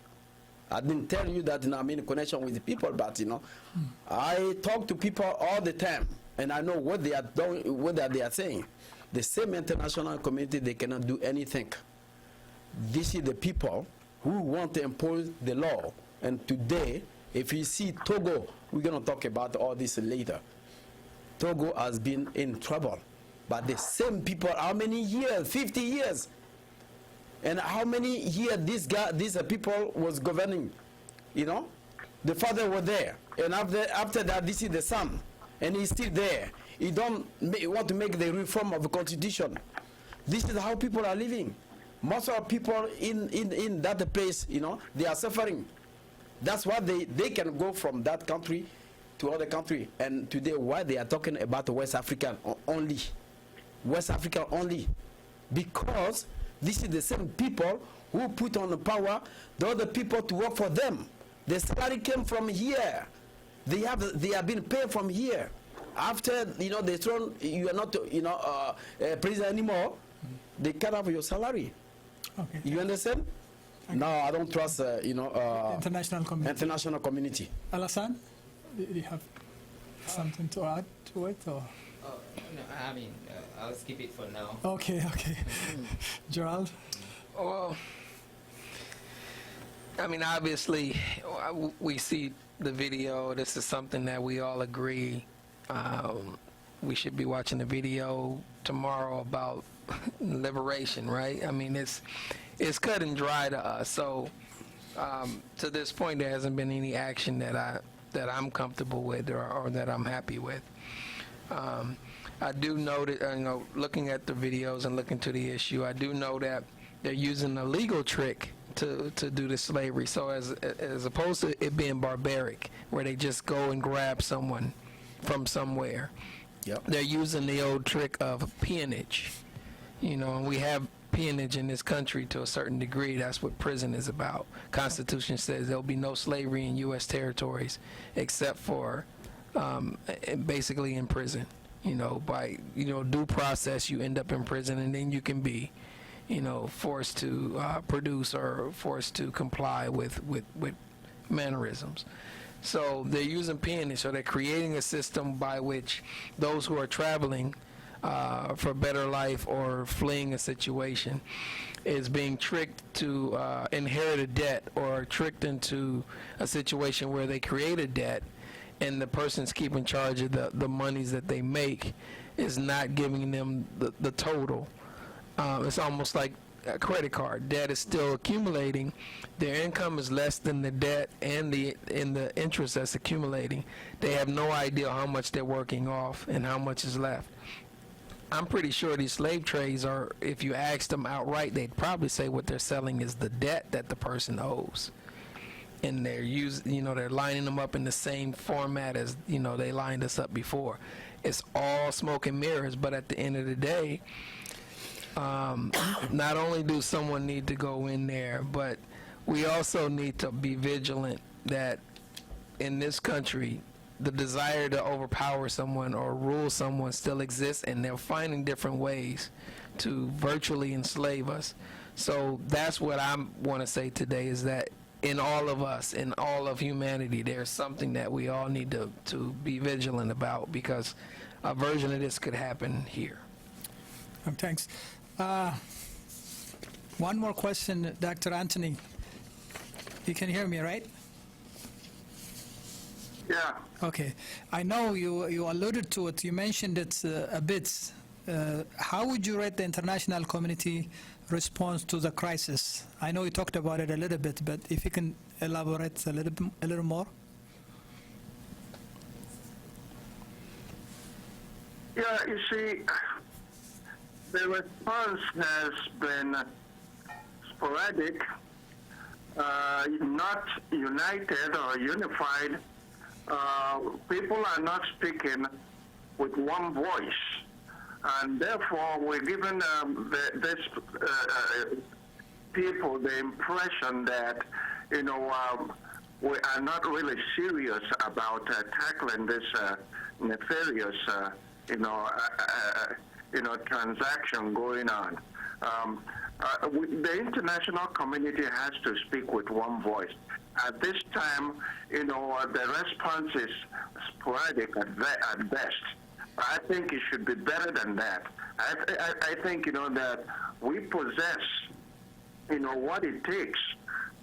I didn't tell you that I'm in connection with the people, but I talk to people all the time, and I know what they are doing, what they are saying. The same international community, they cannot do anything. This is the people who want to impose the law, and today, if you see Togo, we're going to talk about all this later. Togo has been in trouble. But the same people, how many years? 50 years. And how many years these people was governing? The father was there. And after that, this is the son. And he's still there. He don't want to make the reform of the constitution. This is how people are living. Most of people in that place, they are suffering. That's why they can go from that country to other country. And today, why they are talking about West Africa only? West Africa only. Because this is the same people who put on the power the other people to work for them. The salary came from here. They have been paid from here. After, they thrown, you are not, president anymore, they cut off your salary. Okay. You understand? No, I don't trust, International community. international community. Alassane, do you have something to add to it? Or? Oh, no, I mean, I'll skip it for now. Okay. Gerald? Well, I mean, obviously, we see the video. This is something that we all agree. We should be watching the video tomorrow about liberation, right? I mean, it's cut and dry to us. So, to this point, there hasn't been any action that I'm comfortable with or that I'm happy with. I do know that, looking at the videos and looking to the issue, I do know that they're using a legal trick to do the slavery. So as opposed to it being barbaric, where they just go and grab someone from somewhere, Yep. they're using the old trick of peonage. And we have peonage in this country to a certain degree. That's what prison is about. Constitution says there'll be no slavery in U.S. territories except for basically in prison. By due process, you end up in prison, and then you can be forced to produce or forced to comply with mannerisms. So they're using peonage, so they're creating a system by which those who are traveling for better life or fleeing a situation is being tricked to inherit a debt, or tricked into a situation where they create a debt, and the person's keeping charge of the monies that they make is not giving them the total. It's almost like a credit card. Debt is still accumulating. Their income is less than the debt and the interest that's accumulating. They have no idea how much they're working off and how much is left. I'm pretty sure these slave trades are, if you asked them outright, they'd probably say what they're selling is the debt that the person owes. And they're they're lining them up in the same format as, they lined us up before. It's all smoke and mirrors, but at the end of the day, not only do someone need to go in there, but we also need to be vigilant that in this country, the desire to overpower someone or rule someone still exists, and they're finding different ways to virtually enslave us. So that's what I want to say today, is that in all of us, in all of humanity, there's something that we all need to be vigilant about, because a version of this could happen here. Thanks. One more question, Dr. Anthony. You can hear me, right? Yeah. Okay. I know you alluded to it. You mentioned it a bit. How would you rate the international community response to the crisis? I know you talked about it a little bit, but if you can elaborate a little more. Yeah, you see, the response has been sporadic, not united or unified. People are not speaking with one voice, and therefore we're giving this people the impression that we are not really serious about tackling this nefarious transaction going on. The international community has to speak with one voice. At this time, the response is sporadic at best. I think it should be better than that. I think, that we possess, what it takes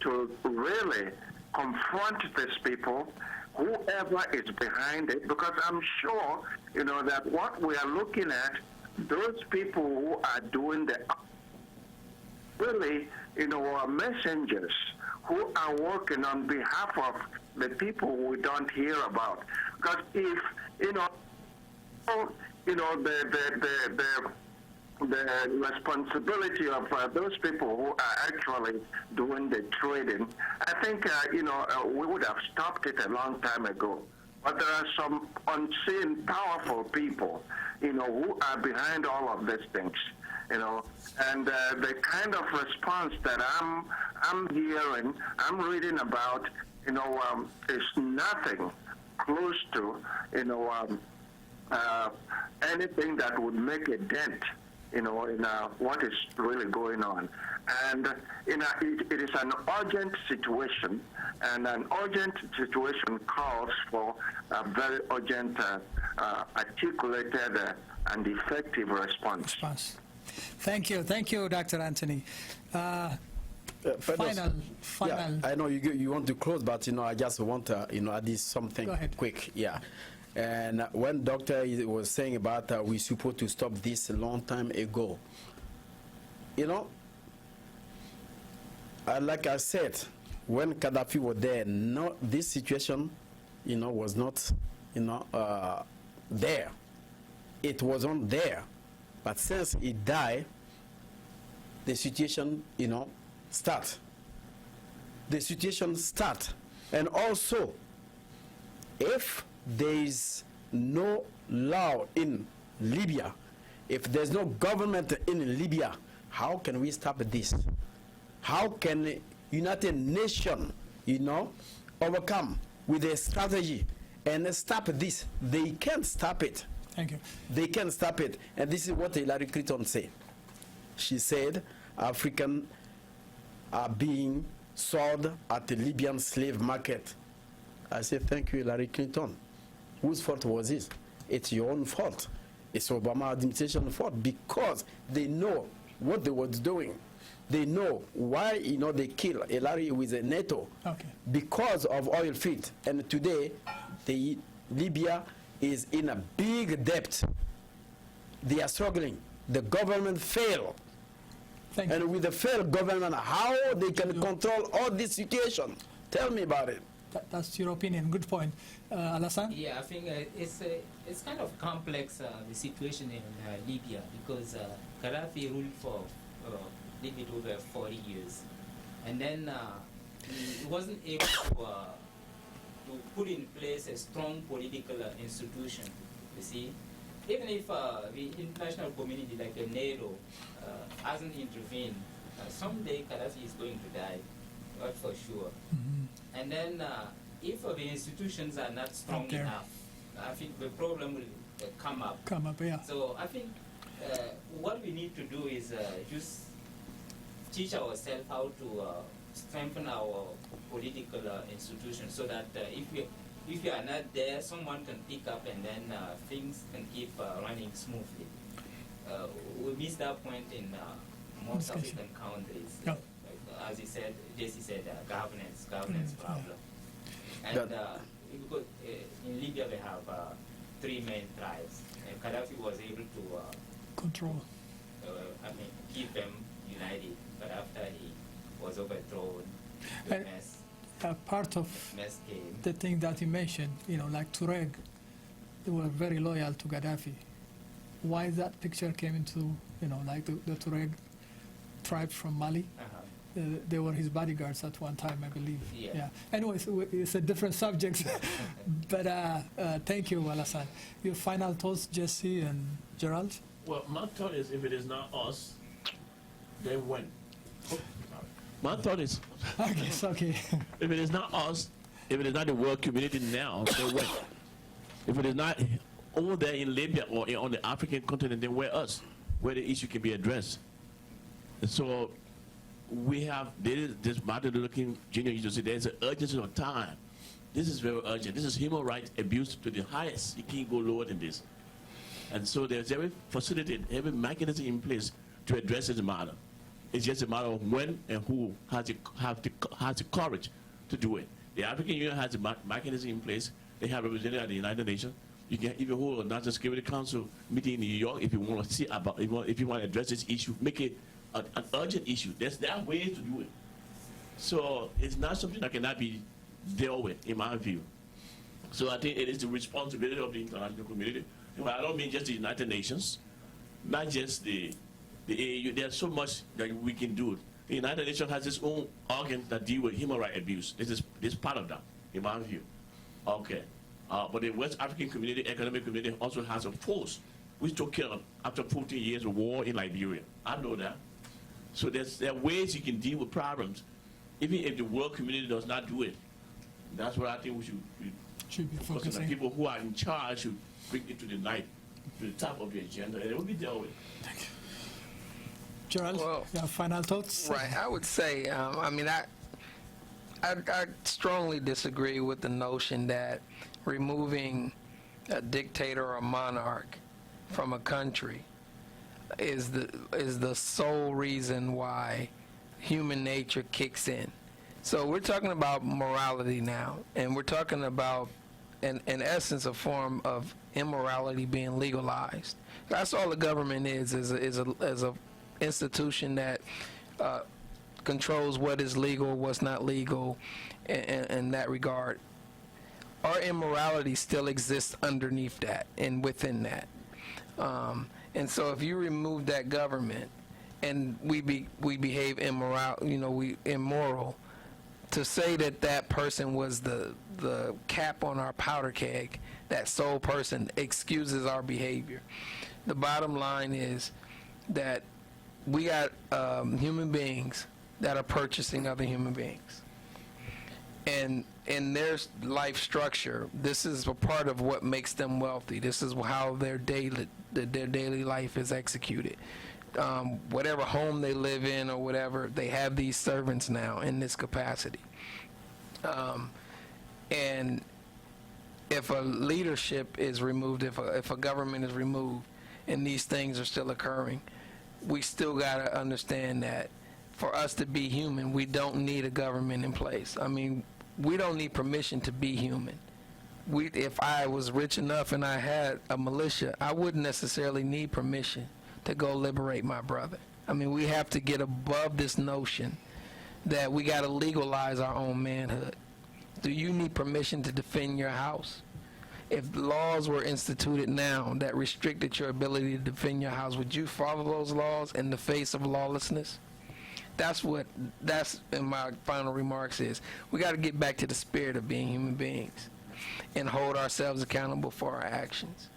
to really confront these people, whoever is behind it, because I'm sure, that what we are looking at, those people who are doing the really, are messengers who are working on behalf of the people we don't hear about. Because if, the responsibility of those people who are actually doing the trading, I think, we would have stopped it a long time ago. But there are some unseen, powerful people, who are behind all of these things, and the kind of response that I'm hearing, I'm reading about, is nothing close to, anything that would make a dent in what is really going on. And it is an urgent situation, and an urgent situation calls for a very urgent, articulated, and effective response. Thank you, Dr. Anthony. Final. Yeah, I know you want to close, but I just want to add something quick. Yeah. And when Doctor was saying about we supposed to stop this a long time ago, like I said, when Gaddafi was there, this situation, was not, there. It wasn't there. But since he died, the situation, start. The situation start. And also, if there is no law in Libya, if there's no government in Libya, how can we stop this? How can United Nations, overcome with a strategy and stop this? They can't stop it. Thank you. They can't stop it. And this is what Hillary Clinton said. She said Africans are being sold at the Libyan slave market. I said, thank you, Hillary Clinton. Whose fault was this? It's your own fault. It's Obama administration's fault, because they know what they were doing. They know why they kill Hillary with a NATO, because of oil field. And today, Libya is in a big debt. They are struggling. The government failed. And with the failed government, how they can control all this situation? Tell me about it. That's your opinion. Good point. Alassane? Yeah, I think it's kind of complex, the situation in Libya, because Gaddafi ruled for a little bit over 40 years. And then he wasn't able to put in place a strong political institution, you see. Even if the international community, like NATO, hasn't intervened, someday Gaddafi is going to die, not for sure. And then if the institutions are not strong enough, I think the problem will come up. Yeah. So I think what we need to do is just teach ourselves how to strengthen our political institutions, so that if you are not there, someone can pick up, and then things can keep running smoothly. We missed that point in most African countries. Yeah. As Jesse said, governance problem. And because in Libya we have 3 main tribes, and Gaddafi was able to control. Keep them united. But after he was overthrown, part of mess came. The thing that you mentioned, like Tuareg, they were very loyal to Gaddafi. Why that picture came into, like the Tuareg tribe from Mali? They were his bodyguards at one time, I believe. Yeah. Anyways, it's a different subject. But thank you, Alassane. Your final thoughts, Jesse and Gerald? Well, my thought is, if it is not us, then when? My thought is, okay. If it is not us, if it is not the world community now, then when? If it is not over there in Libya or on the African continent, then where us? Where the issue can be addressed. And so we have, this Martin Luther King Jr. used to say, there's an urgency of time. This is very urgent. This is human rights abuse to the highest. You can't go lower than this. And so there's every facility, every mechanism in place to address this matter. It's just a matter of when and who has the courage to do it. The African Union has a mechanism in place. They have represented at the United Nations. You can even hold a National Security Council meeting in New York if you want to see about, if you want to address this issue, make it an urgent issue. There are ways to do it. So it's not something that cannot be dealt with, in my view. So I think it is the responsibility of the international community. But I don't mean just the United Nations, not just the AU. There's so much that we can do. The United Nations has its own organs that deal with human rights abuse. This is part of that, in my view. Okay. But the West African community, economic community, also has a force which took care of after 14 years of war in Liberia. I know that. So there are ways you can deal with problems, even if the world community does not do it. That's what I think we should be focusing on. The people who are in charge should bring it to the light, to the top of the agenda, and it will be dealt with. Thank you. Gerald, Well, you have final thoughts? Right. I would say, I strongly disagree with the notion that removing a dictator or a monarch from a country is the sole reason why human nature kicks in. So we're talking about morality now, and we're talking about, in essence, a form of immorality being legalized. That's all the government is a institution that controls what is legal, what's not legal, in that regard. Our immorality still exists underneath that and within that. And so if you remove that government and we behave immoral, to say that that person was the cap on our powder keg, that sole person excuses our behavior. The bottom line is that we got human beings that are purchasing other human beings. And in their life structure, this is a part of what makes them wealthy. This is how their daily life is executed. Whatever home they live in or whatever, they have these servants now in this capacity. And if a leadership is removed, if a government is removed, and these things are still occurring, we still got to understand that for us to be human, we don't need a government in place. I mean, we don't need permission to be human. If I was rich enough and I had a militia, I wouldn't necessarily need permission to go liberate my brother. I mean, we have to get above this notion that we got to legalize our own manhood. Do you need permission to defend your house? If laws were instituted now that restricted your ability to defend your house, would you follow those laws in the face of lawlessness? That's in my final remarks is, we got to get back to the spirit of being human beings and hold ourselves accountable for our actions.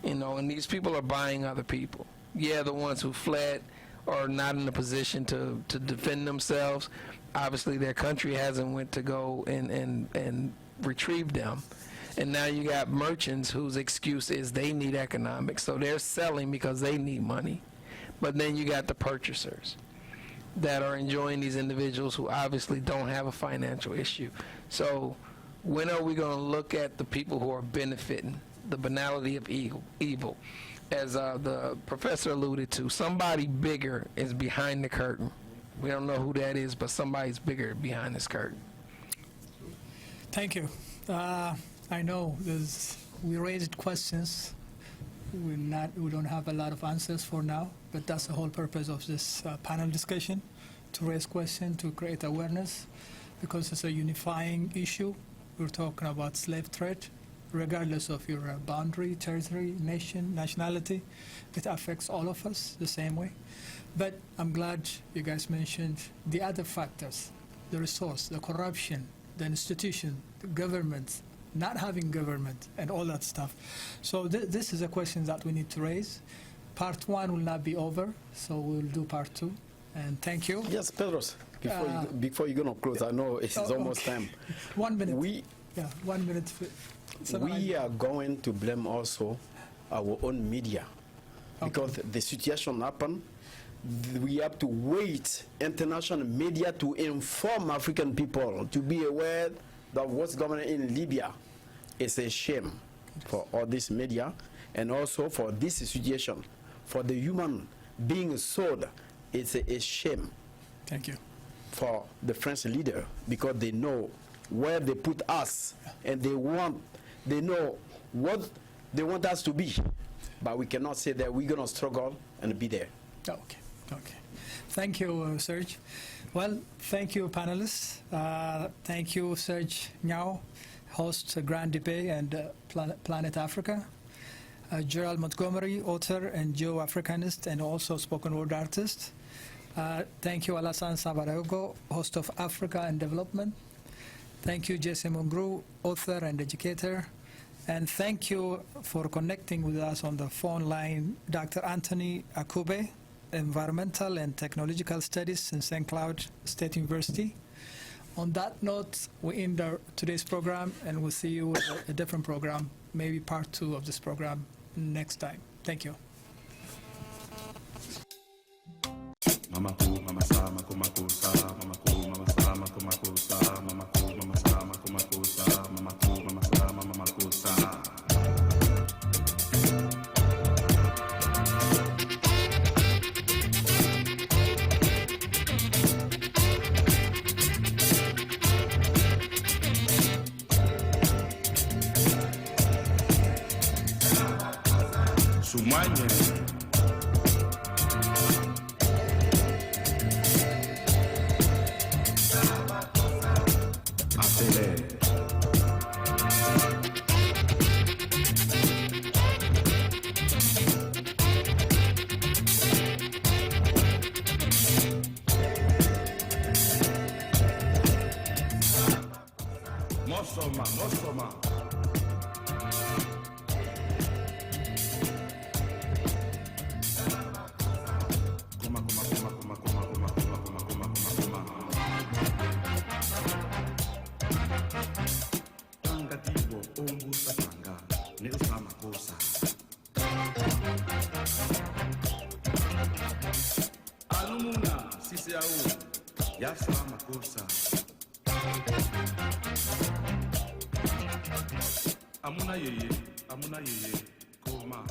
And these people are buying other people. Yeah, the ones who fled are not in a position to defend themselves. Obviously, their country hasn't went to go and retrieve them. And now you got merchants whose excuse is they need economics, so they're selling because they need money. But then you got the purchasers that are enjoying these individuals who obviously don't have a financial issue. So when are we going to look at the people who are benefiting, the banality of evil? As the professor alluded to, somebody bigger is behind the curtain. We don't know who that is, but somebody's bigger behind this curtain. Thank you. I know we raised questions. We don't have a lot of answers for now, but that's the whole purpose of this panel discussion, to raise questions, to create awareness, because it's a unifying issue. We're talking about slave trade, regardless of your boundary, territory, nation, nationality. It affects all of us the same way. But I'm glad you guys mentioned the other factors, the resource, the corruption, the institution, the government, not having government, and all that stuff. So this is a question that we need to raise. Part 1 will not be over, so we'll do part 2. And thank you. Yes, Pedros, before you're going to close, I know it's almost time. 1 minute. 1 minute. We are going to blame also our own media, because the situation happened. We have to wait international media to inform African people to be aware that what's going on in Libya is a shame for all this media, and also for this situation, for the human being sold, it's a shame. Thank you. For the French leader, because they know where they put us, and they know what they want us to be, but we cannot say that we're going to struggle and be there. Okay. Thank you, Serge. Well, thank you, panelists. Thank you, Serge Nyao, host Grand Debate and Planet Africa. Gerald Montgomery, author and Geo-Africanist and also spoken word artist. Thank you, Alassane Sabarago, host of Africa and Development. Thank you, Jesse Mungru, author and educator. And thank you for connecting with us on the phone line, Dr. Anthony Akube, Environmental and Technological Studies in St. Cloud State University. On that note, we end today's program, and we'll see you with a different program, maybe part 2 of this program next time. Thank you. Mamaku, mama sama, kumakusa, mamaku, mama sama, kumakusa, mamaku, mama sama, kumakusa, mamaku, mama sama, mamakusa. Sumanye. Mosoma, Mosoma. Tangativo, ombusa tanga, neusama kosa. Alumuna, sisi au, yasama kosa. Amuna yeye, koma.